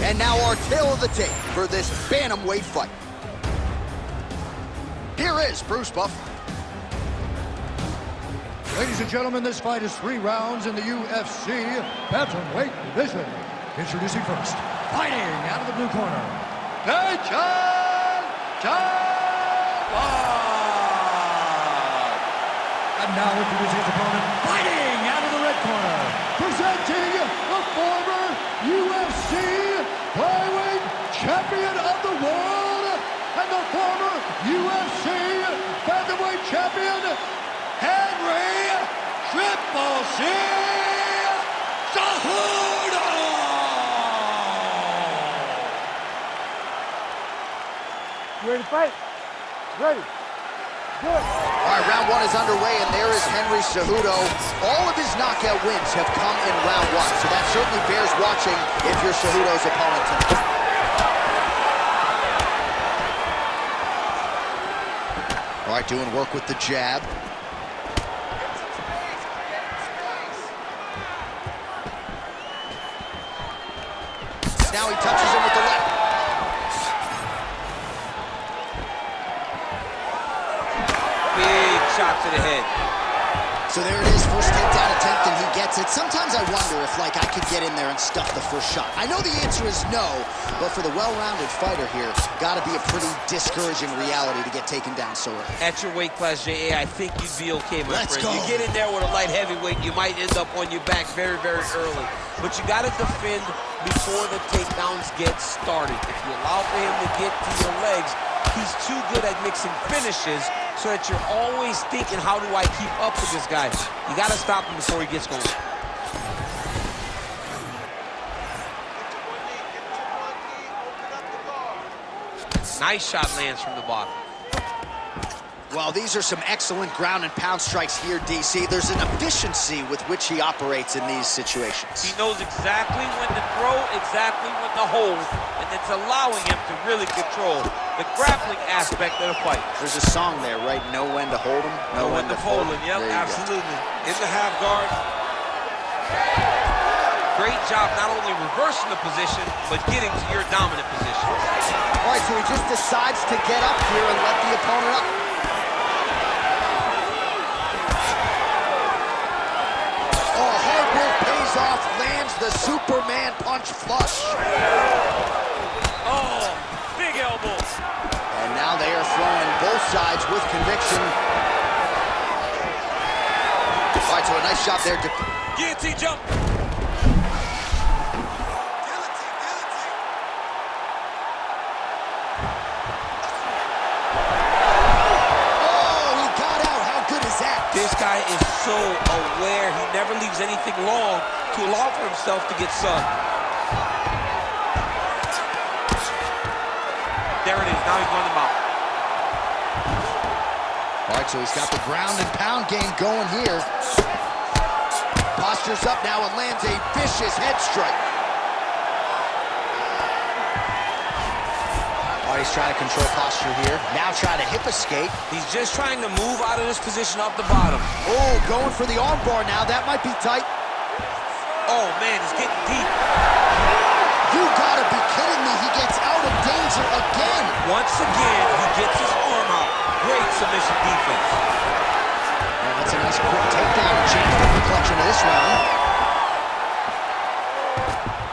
And now our tale of the tape for this bantamweight fight. Here is Bruce Buffer. Ladies and gentlemen, this fight is 3 rounds in the UFC Bantamweight division. Introducing first, fighting out of the blue corner, Payton Talbott. And now introducing his opponent, fighting out of the red corner, presenting the former UFC flyweight champion of the world and the former UFC bantamweight champion, Henry Cejudo! You ready to fight? Ready. Good. All right, round 1 is underway, and there is Henry Cejudo. All of his knockout wins have come in round 1, so that certainly bears watching if you're Cejudo's opponent tonight. All right, doing work with the jab. Now he touches him with the left. Big shot to the head. So there it is, first takedown attempt, and he gets it. Sometimes I wonder if, like, I could get in there and stuff the first shot. I know the answer is no, but for the well-rounded fighter here, gotta be a pretty discouraging reality to get taken down so early. At your weight class, J.A., I think you'd be okay, my Let's friend. go. You get in there with a light heavyweight, you might end up on your back very, very early. But you gotta defend before the takedowns get started. If you allow for him to get to your legs, he's too good at mixing finishes so that you're always thinking, how do I keep up with this guy? You gotta stop him before he gets going. Nice shot lands from the bottom. Well, these are some excellent ground and pound strikes here, DC. There's an efficiency with which he operates in these situations. He knows exactly when to throw, exactly when to hold, and it's allowing him to really control the grappling aspect of the fight. There's a song there, right? Know when to hold him, Know when to fold him. Yep, absolutely. In the half guard. Great job not only reversing the position, but getting to your dominant position. All right, so he just decides to get up here and let the opponent up. Oh, hard work pays off, lands the Superman punch flush. Oh, big elbows. And now they are throwing both sides with conviction. All right, so a nice shot there. Guillotine jump. This guy is so aware. He never leaves anything long to allow for himself to get subbed. There it is. Now he's on the mount. All right, so he's got the ground and pound game going here. Postures up now and lands a vicious head strike. He's trying to control posture here. Now trying to hip escape. He's just trying to move out of this position off the bottom. Oh, going for the arm bar now. That might be tight. Oh, man, he's getting deep. You gotta be kidding me. He gets out of danger again. Once again, he gets his arm out. Great submission defense. Well, that's a nice quick takedown and change the complexion of this round.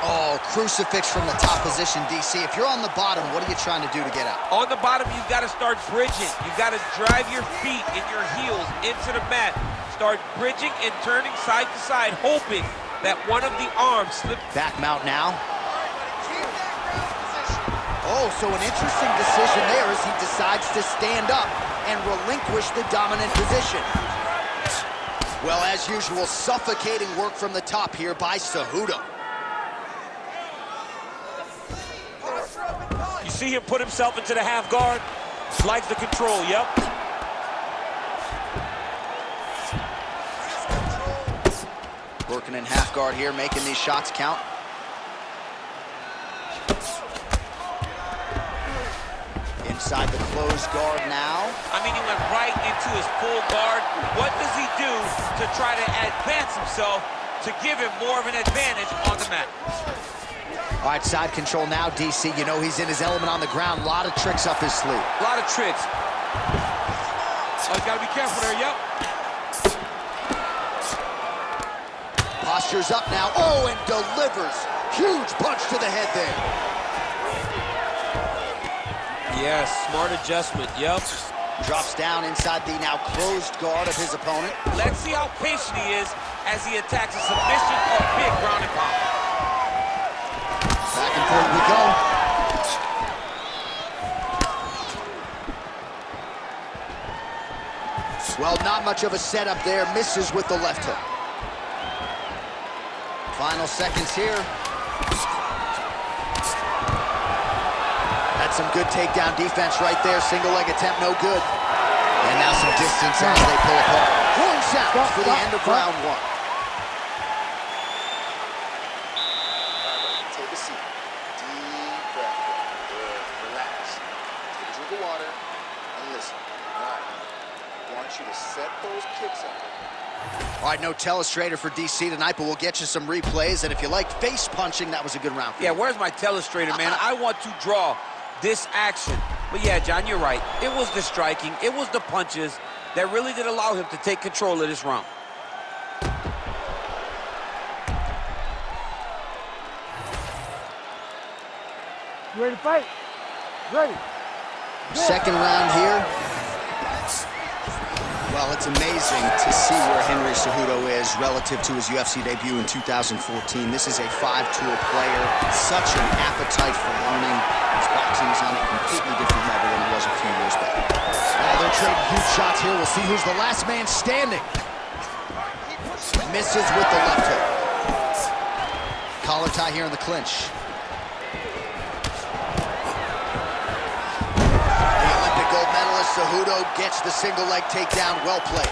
Oh, crucifix from the top position, DC. If you're on the bottom, what are you trying to do to get out? On the bottom, you've got to start bridging. You've got to drive your feet and your heels into the mat. Start bridging and turning side to side, hoping that one of the arms slips. Back mount now. Oh, so an interesting decision there as he decides to stand up and relinquish the dominant position. Well, as usual, suffocating work from the top here by Cejudo. See him put himself into the half guard. Likes the control, yep. Working in half guard here, making these shots count. Inside the closed guard now. I mean, he went right into his full guard. What does he do to try to advance himself to give him more of an advantage on the mat? All right, side control now, DC. You know he's in his element on the ground. A lot of tricks up his sleeve. A lot of tricks. Oh, you gotta be careful there, yep. Posture's up now. Oh, and delivers. Huge punch to the head there. Yes, smart adjustment, yep. Drops down inside the now closed guard of his opponent. Let's see how patient he is as he attacks a submission or big ground and pound. Back and forth we go. Well, not much of a setup there. Misses with the left hook. Final seconds here. That's some good takedown defense right there. Single leg attempt, no good. And now some distance as they pull apart. Horn sounds for the end of round one. Take a seat. Deep breath. Good. Relax. Take a drink of water and listen. All right. I want you to set those kicks up. All right, no telestrator for DC tonight, but we'll get you some replays. And if you like face punching, that was a good round for you. Yeah, where's my telestrator, man? I want to draw this action. But yeah, John, you're right. It was the striking, it was the punches that really did allow him to take control of this round. You ready to fight? Ready. Second round here. Well, it's amazing to see where Henry Cejudo is relative to his UFC debut in 2014. This is a 5-tool player, such an appetite for learning. His boxing is on a completely different level than it was a few years back. They're trading huge shots here. We'll see who's the last man standing. Misses with the left hook. Collar tie here in the clinch. Gold medalist Cejudo gets the single leg takedown. Well played.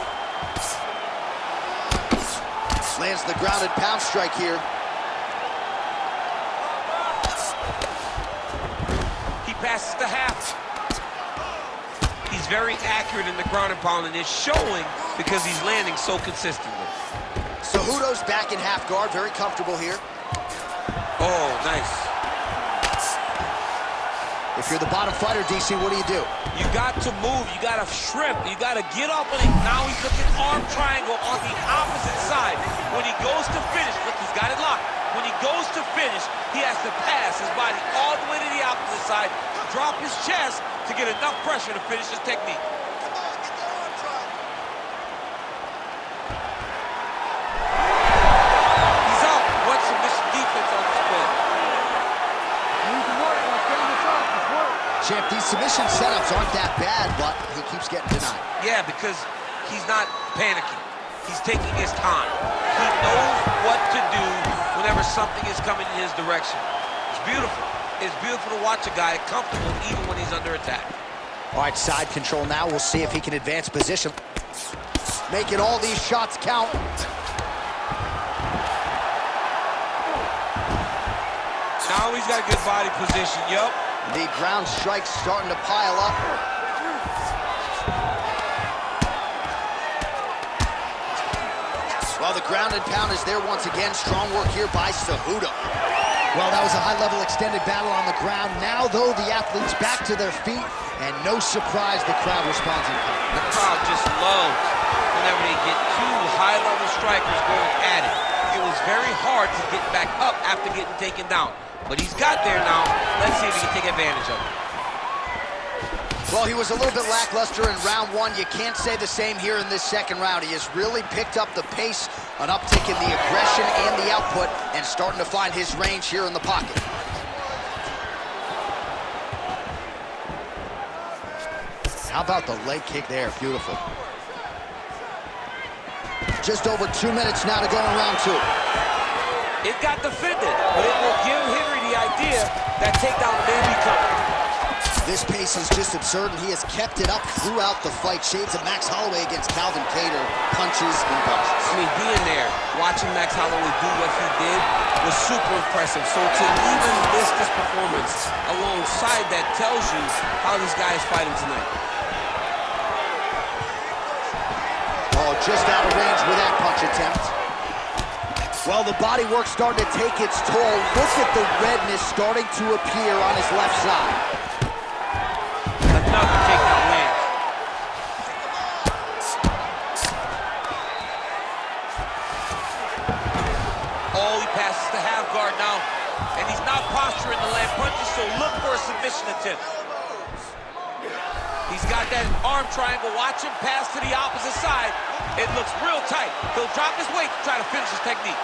Lands the grounded pound strike here. He passes the half. He's very accurate in the ground and pound, and it's showing because he's landing so consistently. Cejudo's back in half guard, very comfortable here. Oh, nice. If you're the bottom fighter, DC, what do? You got to move, you got to shrimp, you got to get off of it. Now he's looking arm triangle on the opposite side. When he goes to finish, look, he's got it locked. When he goes to finish, he has to pass his body all the way to the opposite side, drop his chest to get enough pressure to finish his technique. He's out. What submission defense on this play? Champ, these submission setups aren't that bad, but he keeps getting denied. Yeah, because he's not panicking. He's taking his time. He knows what to do whenever something is coming in his direction. It's beautiful. It's beautiful to watch a guy comfortable even when he's under attack. All right, side control now. We'll see if he can advance position. Making all these shots count. Now he's got a good body position, yup. The ground strikes starting to pile up. Well, the ground and pound is there once again. Strong work here by Cejudo. Well, that was a high-level extended battle on the ground. Now, though, the athletes back to their feet, and no surprise the crowd responds in kind. The crowd just loves whenever they get two high-level strikers going at it. It was very hard to get back up after getting taken down. But he's got there now. Let's see if he can take advantage of it. Well, he was a little bit lackluster in round one. You can't say the same here in this second round. He has really picked up the pace, an uptick in the aggression and the output, and starting to find his range here in the pocket. How about the leg kick there? Beautiful. Just over 2 minutes now to go in round two. It got defended, but it will give Henry the idea that takedown may be coming. This pace is just absurd, and he has kept it up throughout the fight. Shades of Max Holloway against Calvin Kattar, punches and bunches. I mean, being there, watching Max Holloway do what he did was super impressive. So to even miss this performance alongside that tells you how this guy is fighting tonight. Oh, just out of range with that punch attempt. Well, the body work starting to take its toll. Look at the redness starting to appear on his left side. Another takedown lands. Oh, he passes the half guard now. And he's not posturing to land punches, so look for a submission attempt. He's got that arm triangle. Watch him pass to the opposite side. It looks real tight. He'll drop his weight to try to finish his technique.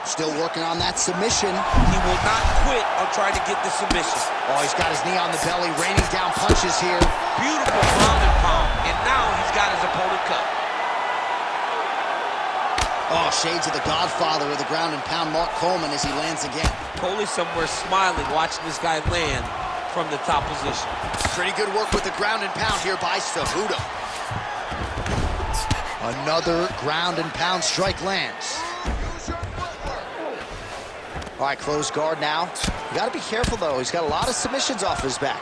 Still working on that submission. He will not quit on trying to get the submission. Oh, he's got his knee on the belly, raining down punches here. Beautiful ground and pound. And now he's got his opponent cut. Oh, shades of the godfather of the ground and pound, Mark Coleman, as he lands again. Coley somewhere smiling, watching this guy land from the top position. Pretty good work with the ground and pound here by Cejudo. Another ground and pound strike lands. All right, closed guard now. You got to be careful, though. He's got a lot of submissions off his back.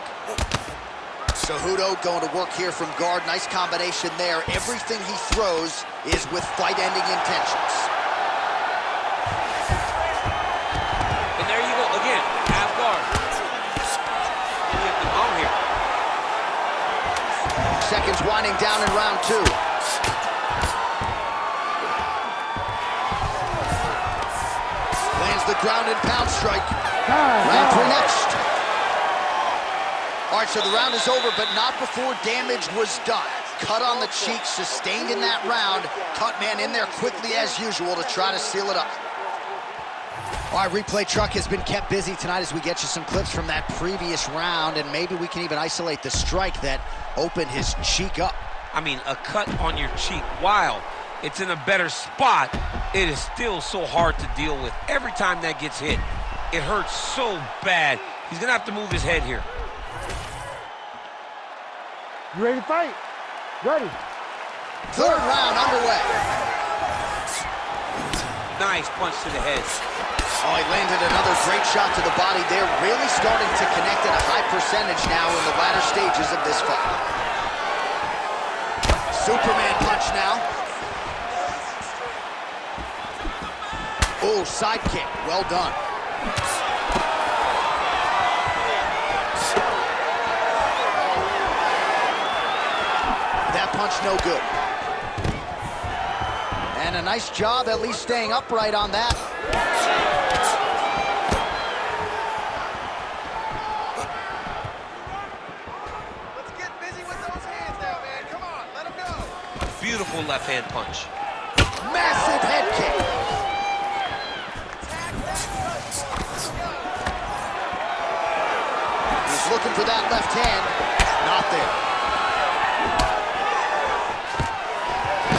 Cejudo going to work here from guard. Nice combination there. Everything he throws is with fight-ending intentions. And there you go, again, half guard. You have the arm here. Seconds winding down in round 2. Lands the ground and pound strike. Round 3 next. All right, so the round is over, but not before damage was done. Cut on the cheek, sustained in that round. Cut man in there quickly as usual to try to seal it up. All right, replay truck has been kept busy tonight as we get you some clips from that previous round, and maybe we can even isolate the strike that opened his cheek up. I mean, a cut on your cheek, while it's in a better spot, it is still so hard to deal with. Every time that gets hit, it hurts so bad. He's gonna have to move his head here. You ready to fight? Ready. Third round underway. Nice punch to the head. Oh, he landed another great shot to the body there. Really starting to connect at a high percentage now in the latter stages of this fight. Superman punch now. Oh, side kick. Well done. That punch no good. And a nice job at least staying upright on that. Let's get busy with those hands now, man. Come on, let him go. Beautiful left hand punch. Massive head kick. He's looking for that left hand. Not there.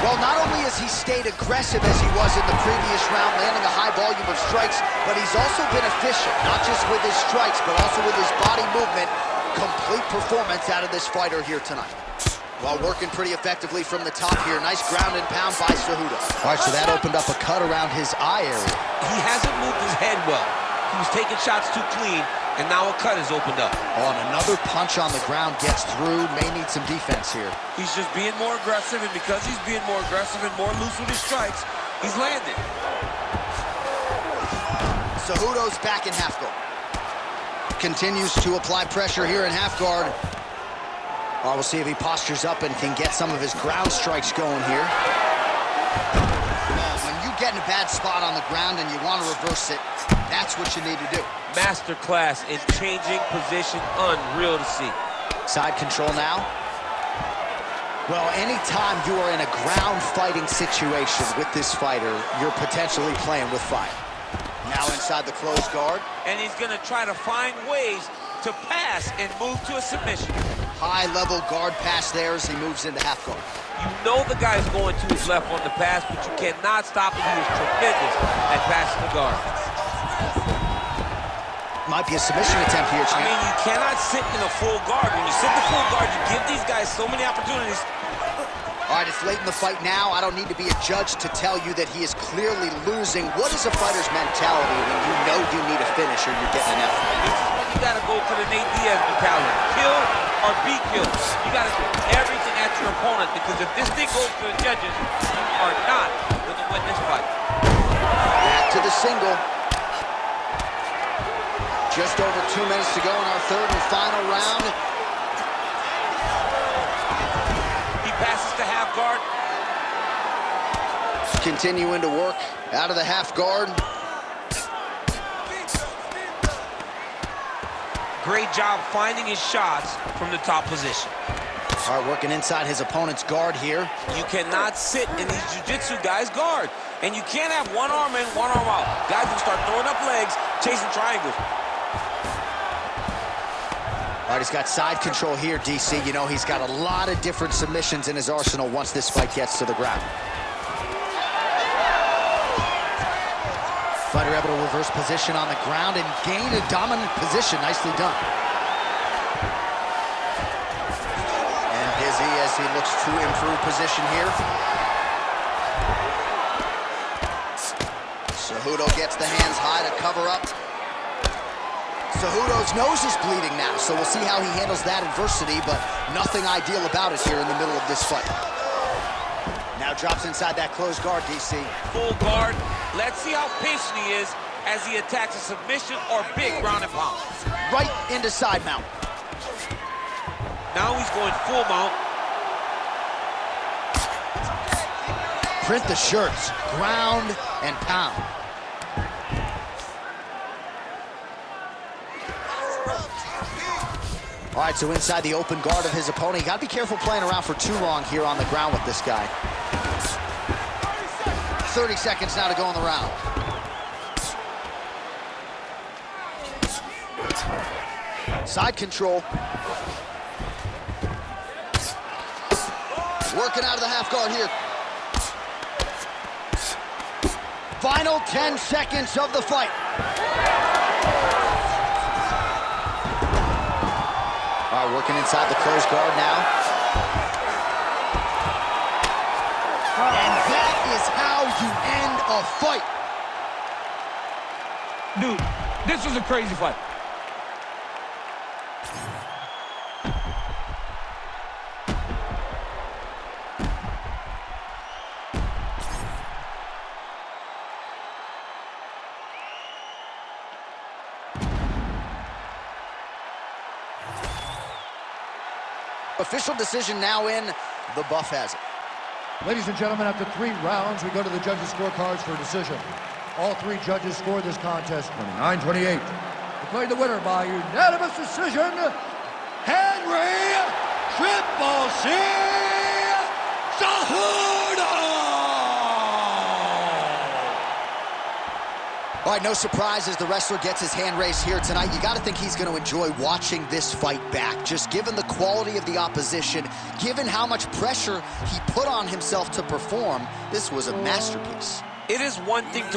Well, not only has he stayed aggressive as he was in the previous round, landing a high volume of strikes, but he's also been efficient, not just with his strikes, but also with his body movement. Complete performance out of this fighter here tonight. While working pretty effectively from the top here. Nice ground and pound by Cejudo. All right, so that opened up a cut around his eye area. He hasn't moved his head well. He was taking shots too clean, and now a cut has opened up. Oh, and another punch on the ground gets through. May need some defense here. He's just being more aggressive, and because he's being more aggressive and more loose with his strikes, he's landed. Cejudo's back in half guard. Continues to apply pressure here in half guard. Oh, we'll see if he postures up and can get some of his ground strikes going here. When you get in a bad spot on the ground and you want to reverse it, that's what you need to do. Masterclass in changing position, unreal to see. Side control now. Well, anytime you are in a ground fighting situation with this fighter, you're potentially playing with fire. Now inside the closed guard. And he's gonna try to find ways to pass and move to a submission. High-level guard pass there as he moves into half guard. You know the guy's going to his left on the pass, but you cannot stop him. He is tremendous at passing the guard. Might be a submission attempt here, champ. I mean, you cannot sit in a full guard. When you sit in the full guard, you give these guys so many opportunities. All right, it's late in the fight now. I don't need to be a judge to tell you that he is clearly losing. What is a fighter's mentality when you know you need a finish or you're getting an effort? This is when you gotta go to the Nate Diaz mentality. Kill or be killed. You got to do everything at your opponent, because if this thing goes to the judges, you are not going to win this fight. Back to the single. Just over 2 minutes to go in our third and final round. He passes to half guard. Continuing to work out of the half guard. Great job finding his shots from the top position. All right, working inside his opponent's guard here. You cannot sit in these jiu-jitsu guys' guard. And you can't have one arm in, one arm out. Guys will start throwing up legs, chasing triangles. All right, he's got side control here, DC. You know, he's got a lot of different submissions in his arsenal once this fight gets to the ground. Fighter able to reverse position on the ground and gain a dominant position. Nicely done. And busy as he looks to improve position here. Cejudo gets the hands high to cover up. Cejudo's nose is bleeding now, so we'll see how he handles that adversity, but nothing ideal about it here in the middle of this fight. Now drops inside that closed guard, DC. Full guard. Let's see how patient he is as he attacks a submission or big ground and pound. Right into side mount. Now he's going full mount. Print the shirts, ground and pound. All right, so inside the open guard of his opponent. You gotta be careful playing around for too long here on the ground with this guy. 30 seconds now to go in the round. Side control. Working out of the half guard here. Final 10 seconds of the fight. All right, working inside the closed guard now. And that is how you end a fight. Dude, this was a crazy fight. Official decision now in. The buff has it. Ladies and gentlemen, after 3 rounds, we go to the judges' scorecards for a decision. All 3 judges scored this contest 29-28. Declaring the winner by unanimous decision, Henry Cejudo! All right, no surprise as the wrestler gets his hand raised here tonight. You got to think he's going to enjoy watching this fight back. Just given the quality of the opposition, given how much pressure he put on himself to perform, this was a masterpiece. It is one thing to